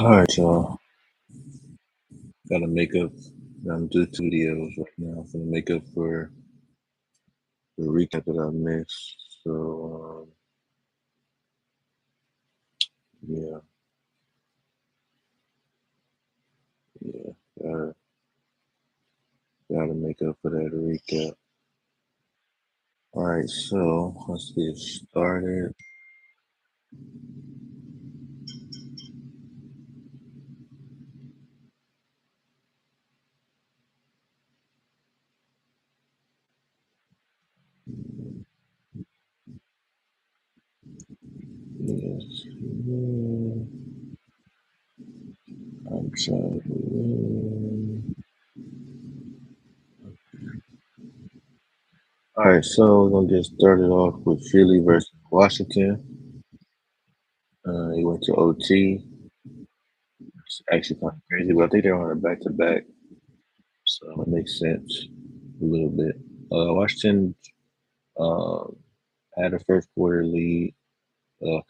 All right, y'all. Gotta make up. I'm doing two videos right now. I'm gonna make up for the recap that I missed. So, yeah, yeah, gotta, gotta make up for that recap. All right, so let's get started. Yes, I'm trying. All right, so we're gonna get started off with Philly versus Washington. He went to OT. It's actually kind of crazy, but I think they're on a back-to-back, so it makes sense a little bit. Washington um, had a first quarter lead,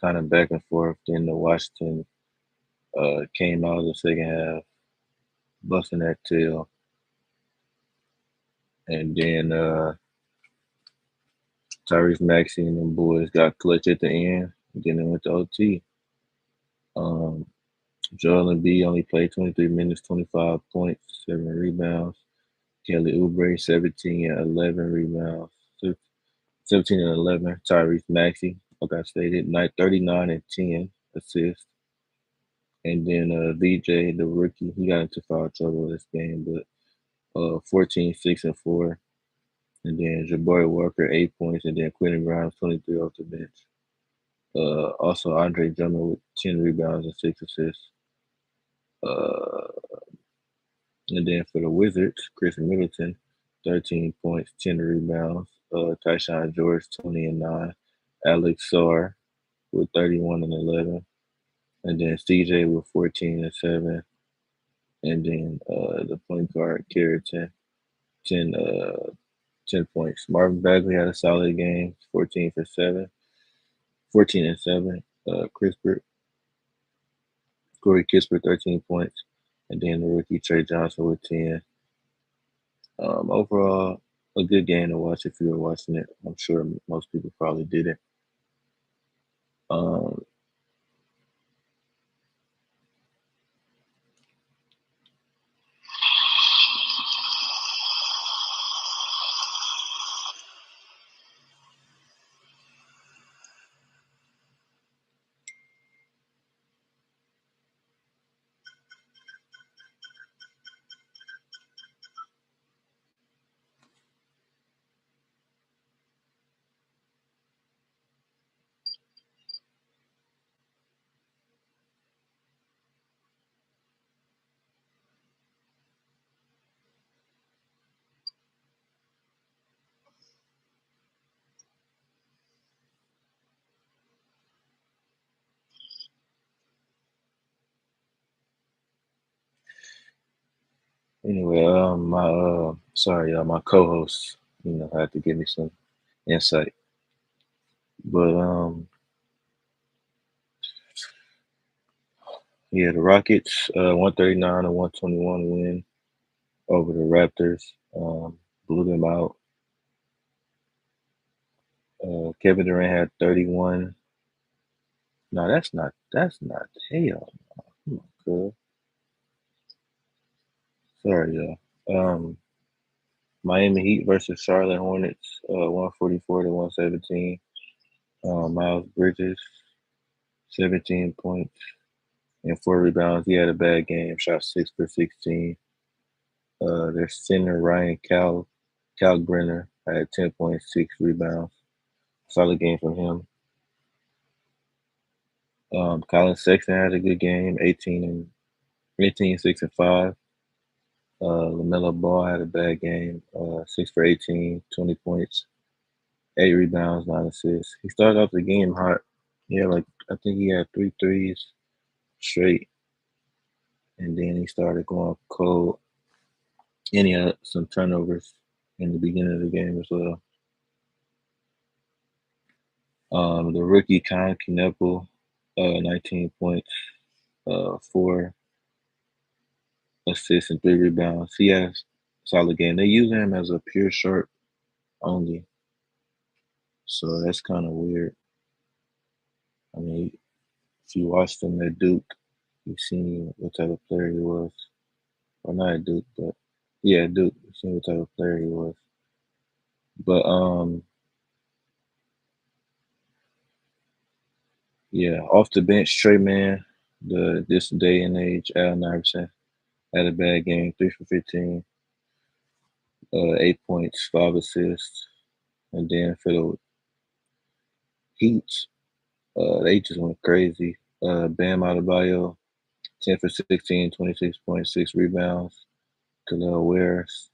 kind of back and forth. Then the Washington came out of the second half, busting that tail, and then Tyrese Maxey and them boys got clutch at the end. And then they went to OT. Um, Joel Embiid only played 23 minutes, 25 points, 7 rebounds. Kelly Oubre, 17 and 11 rebounds. 17 and 11. Tyrese Maxey, like I stated, 39 and 10 assists. And then VJ, the rookie, he got into foul trouble this game, but 14, 6, and 4. And then Jabari Walker, 8 points. And then Quentin Grimes, 23 off the bench. Also, Andre Drummond with 10 rebounds and 6 assists. Uh, and then for the Wizards, Chris Middleton, 13 points, 10 rebounds. Tyshawn George, 20 and 9. Alex Sarr with 31 and 11. And then CJ with 14 and 7. And then the point guard, Carrington, 10, 10 points. Marvin Bagley had a solid game, 14 for 7, 14 and 7. Corey Kispert, 13 points. And then the rookie, Trey Johnson, with 10. Overall, a good game to watch if you were watching it. I'm sure most people probably didn't. Um, anyway, my co-host, had to give me some insight. But yeah, the Rockets, 139 and 121 win over the Raptors. Blew them out. Kevin Durant had 31. No, that's not hell. Come on, cuz. Sorry, y'all. Miami Heat versus Charlotte Hornets, 144 to 117. Miles Bridges, 17 points and 4 rebounds. He had a bad game, shot 6 for 16. Their center, Ryan Kalkbrenner, had 10 points, 6 rebounds. Solid game from him. Colin Sexton had a good game, 18, 6, and 5. LaMelo Ball had a bad game, 6 for 18, 20 points, 8 rebounds, 9 assists. He started off the game hot. Yeah, like I think he had three threes straight, and then he started going cold. And he had some turnovers in the beginning of the game as well. The rookie Kyle Kneppel, 19 points, 4 assists and 3 rebounds. He has a solid game. They use him as a pure sharp only, so that's kind of weird. I mean, if you watched him at Duke, you seen what type of player he was. Well, not at Duke, but yeah, Duke. You seen what type of player he was. But yeah, off the bench, Trey Man, this day and age, Allen Iverson had a bad game, 3 for 15, 8 points, 5 assists, and then for the Heat, they just went crazy. Bam Adebayo, 10 for 16, 26 points, 6 rebounds. Khalil Wares,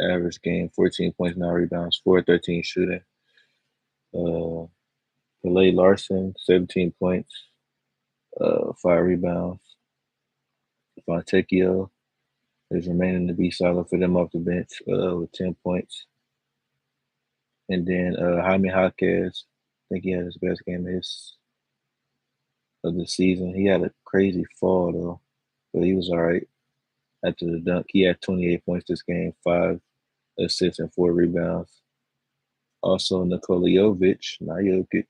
average game, 14 points, 9 rebounds, 4 13 shooting. Uh, Clay Larson, 17 points, 5 rebounds. Fontecchio is remaining to be solid for them off the bench with 10 points. And then Jaime Jaquez, I think he had his best game of the season. He had a crazy fall though, but he was all right after the dunk. He had 28 points this game, 5 assists and 4 rebounds. Also, Nikola Jovic, not Jokic,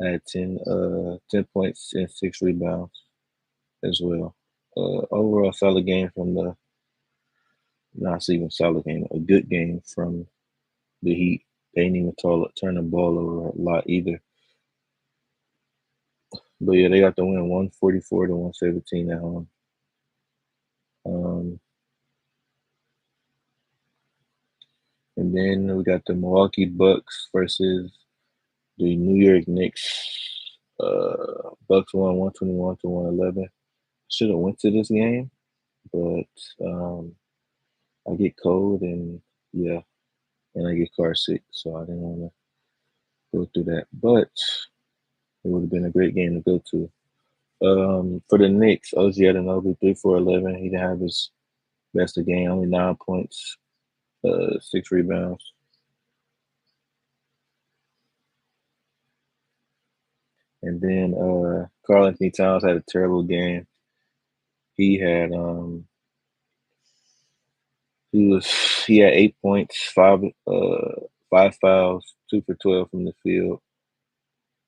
had 10 points and 6 rebounds as well. Overall, solid game from the not even solid game, a good game from the Heat. They didn't even turn the ball over a lot either. But yeah, they got the win 144 to 117 at home. Um, and then we got the Milwaukee Bucks versus the New York Knicks. Bucks won 121 to 111. Should have went to this game, but I get cold and yeah, and I get car sick, so I didn't want to go through that. But it would have been a great game to go to. For the Knicks, OG Anunoby 3 for 11. He didn't have his best of game, only 9 points, 6 rebounds. And then Karl Anthony Towns had a terrible game. He had he had 8 points, 5 fouls, 2 for 12 from the field.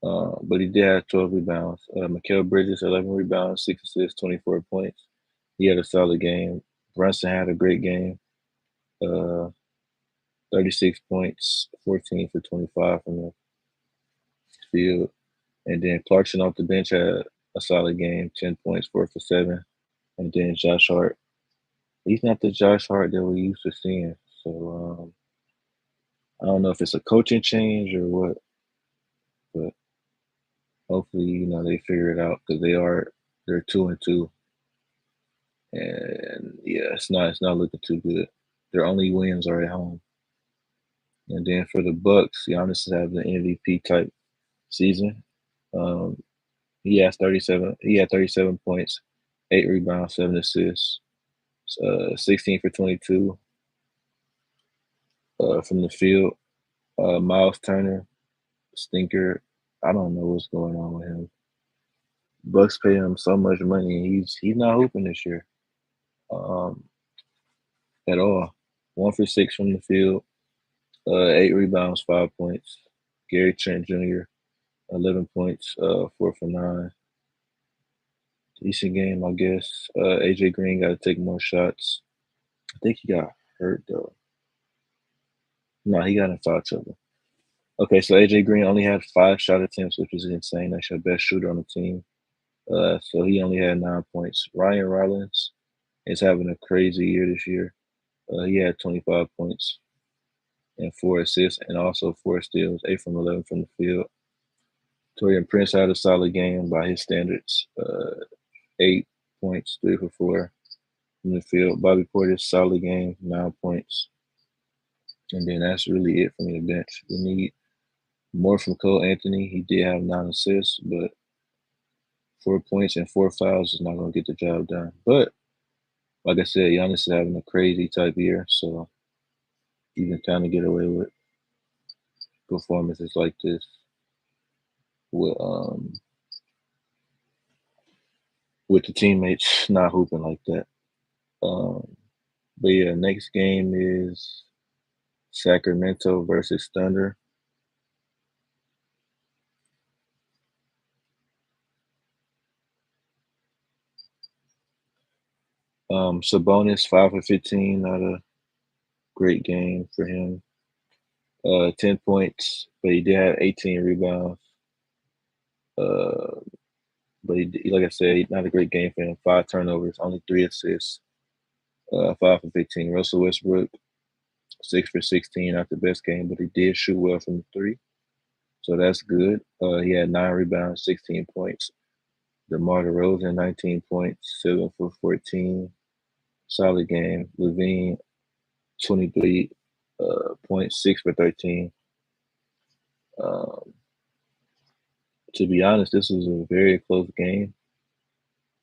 But he did have 12 rebounds. Mikal Bridges, 11 rebounds, 6 assists, 24 points. He had a solid game. Brunson had a great game. Uh, 36 points, 14 for 25 from the field. And then Clarkson off the bench had a solid game, 10 points, 4 for 7. And then Josh Hart, he's not the Josh Hart that we used to seeing. So I don't know if it's a coaching change or what, but hopefully they figure it out because they're 2-2, and yeah, it's not looking too good. Their only wins are at home. And then for the Bucks, Giannis is having an MVP type season. Um, he had 37 points, 8 rebounds, 7 assists, 16 for 22 from the field. Miles Turner, stinker. I don't know what's going on with him. Bucks pay him so much money, and he's not hooping this year um, at all. 1 for 6 from the field, 8 rebounds, 5 points. Gary Trent Jr., 11 points, 4 for 9. Decent game, I guess. AJ Green got to take more shots. I think he got hurt though. No, he got in foul trouble. Okay, so AJ Green only had 5 shot attempts, which is insane. That's your best shooter on the team. So he only had 9 points. Ryan Rollins is having a crazy year this year. He had 25 points and 4 assists, and also 4 steals, 8 from 11 from the field. Torian Prince had a solid game by his standards. 8 points, 3 for 4 from the field. Bobby Portis, solid game, 9 points. And then that's really it from the bench. We need more from Cole Anthony. He did have 9 assists, but 4 points and 4 fouls is not going to get the job done. But like I said, Giannis is having a crazy type year, so you can kind of get away with performances like this with with the teammates not hooping like that. But yeah, next game is Sacramento versus Thunder. Sabonis 5 for 15, not a great game for him. 10 points, but he did have 18 rebounds. Uh, but like I said, not a great game for him. 5 turnovers, only 3 assists. 5 for 15. Russell Westbrook 6 for 16, not the best game, but he did shoot well from the three, so that's good. He had 9 rebounds, 16 points. DeMar DeRozan 19 points, 7 for 14. Solid game. LaVine 23 points, 6 for 13. Um, to be honest, this was a very close game.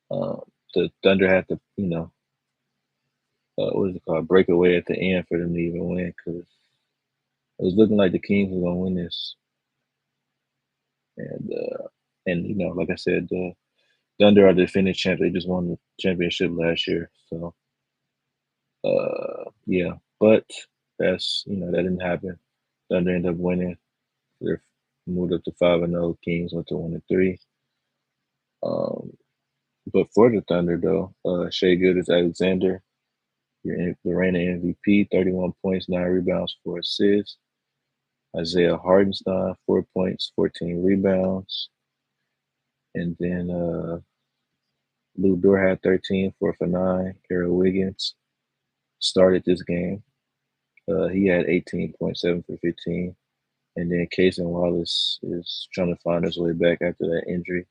Um, the Thunder had to, what is it called, break away at the end for them to even win, because it was looking like the Kings were gonna win this. And like I said, the Thunder are the defending champ. They just won the championship last year, so yeah. But that didn't happen. Thunder ended up winning. They moved up to 5-0. Kings went to 1-3. But for the Thunder, though, Shai Gilgeous-Alexander, the reigning MVP, 31 points, 9 rebounds, 4 assists. Isaiah Hartenstein, 4 points, 14 rebounds. And then Lou Dort had 13, 4 for 9. Harold Wiggins started this game. He had 18.7 for 15. And then Cason Wallace is trying to find his way back after that injury,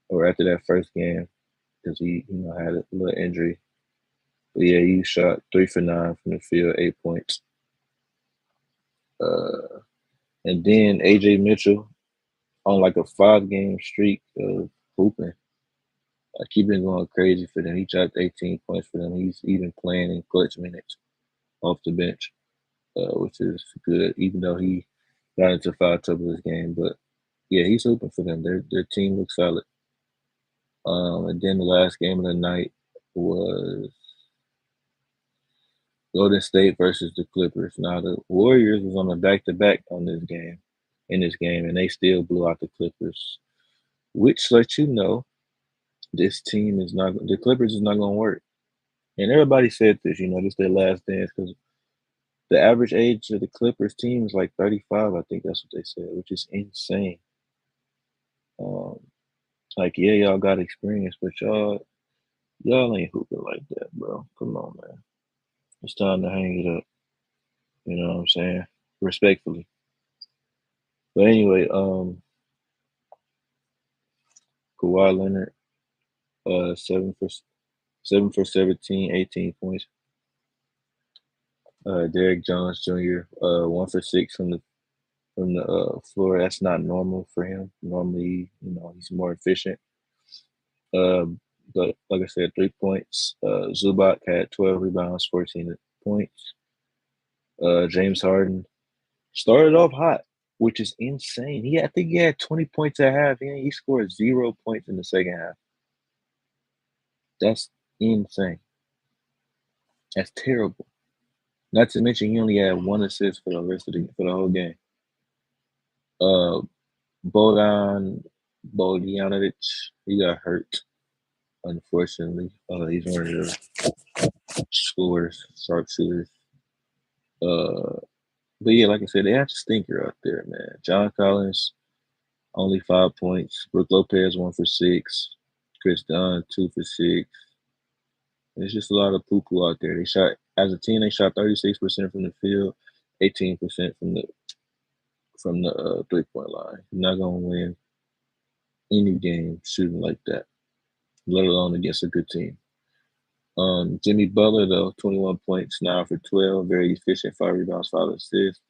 or after that first game, because he had a little injury. But yeah, he shot 3 for 9 from the field, 8 points. Uh, and then AJ Mitchell on like a 5 game streak of hooping. Like he been going crazy for them. He shot 18 points for them. He's even playing in clutch minutes off the bench, which is good, even though he got into foul trouble this game. But yeah, he's hooping for them. Their team looks solid. And then the last game of the night was Golden State versus the Clippers. Now the Warriors was on a back-to-back in this game, and they still blew out the Clippers, which lets you know this team is not the Clippers is not going to work. And everybody said this, this is their last dance, because the average age of the Clippers team is like 35. I think that's what they said, which is insane. Um, like yeah, y'all got experience, but y'all ain't hooping like that, bro. Come on, man. It's time to hang it up. You know what I'm saying? Respectfully. But anyway, Kawhi Leonard, 7 for 17, 18 points. Derek Jones Jr., 1 for 6 from the floor. That's not normal for him. Normally, he's more efficient. Uh, but like I said, 3 points. Zubac had 12 rebounds, 14 points. James Harden started off hot, which is insane. I think he had 20 points at half, and he scored 0 points in the second half. That's insane. That's terrible. Not to mention he only had 1 assist for the whole game. Uh, Bogdanovic, he got hurt, unfortunately. He's one of the scorers, sharpshooters. But yeah, like I said, they have a stinker out there, man. John Collins, only 5 points. Brook Lopez, 1 for 6. Chris Dunn, 2 for 6. It's just a lot of poo-poo out there. As a team, they shot 36% from the field, 18% from the 3-point line. You're not gonna win any game shooting like that, let alone against a good team. Jimmy Butler, though, 21 points, 9 for 12, very efficient, 5 rebounds, 5 assists.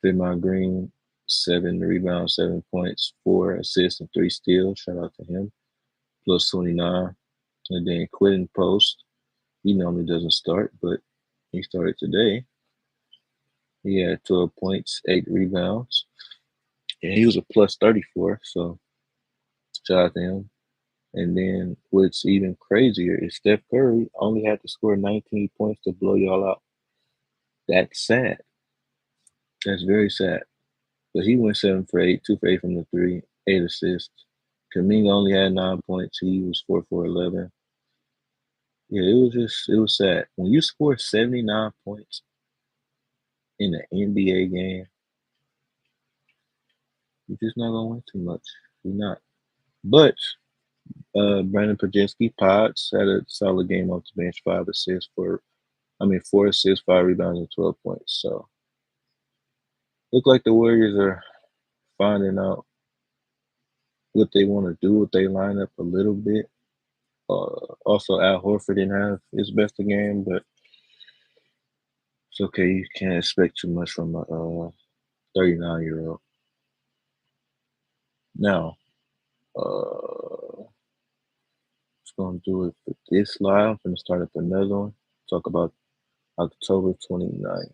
Draymond Green, 7 rebounds, 7 points, 4 assists, and 3 steals. Shout out to him, plus 29. And then Quentin Post, he normally doesn't start, but he started today. He had 12 points, 8 rebounds, and he was a plus 34, so shout out to him. And then what's even crazier is Steph Curry only had to score 19 points to blow y'all out. That's sad. That's very sad. But he went 7 for 8, 2 for 8 from the three, 8 assists. Kaminga only had 9 points. He was 4 for 11. Yeah, it was sad. When you score 79 points in an NBA game, you're just not gonna win too much. You're not. But Brandon Pajinski Pods had a solid game off the bench, 4 assists, 5 rebounds, and 12 points. So look like the Warriors are finding out what they want to do with their lineup a little bit. Also, Al Horford didn't have his best game, but it's okay. You can't expect too much from a 39-year-old. Now, it's gonna do it for this live. I'm gonna start up another one. Talk about October 29th.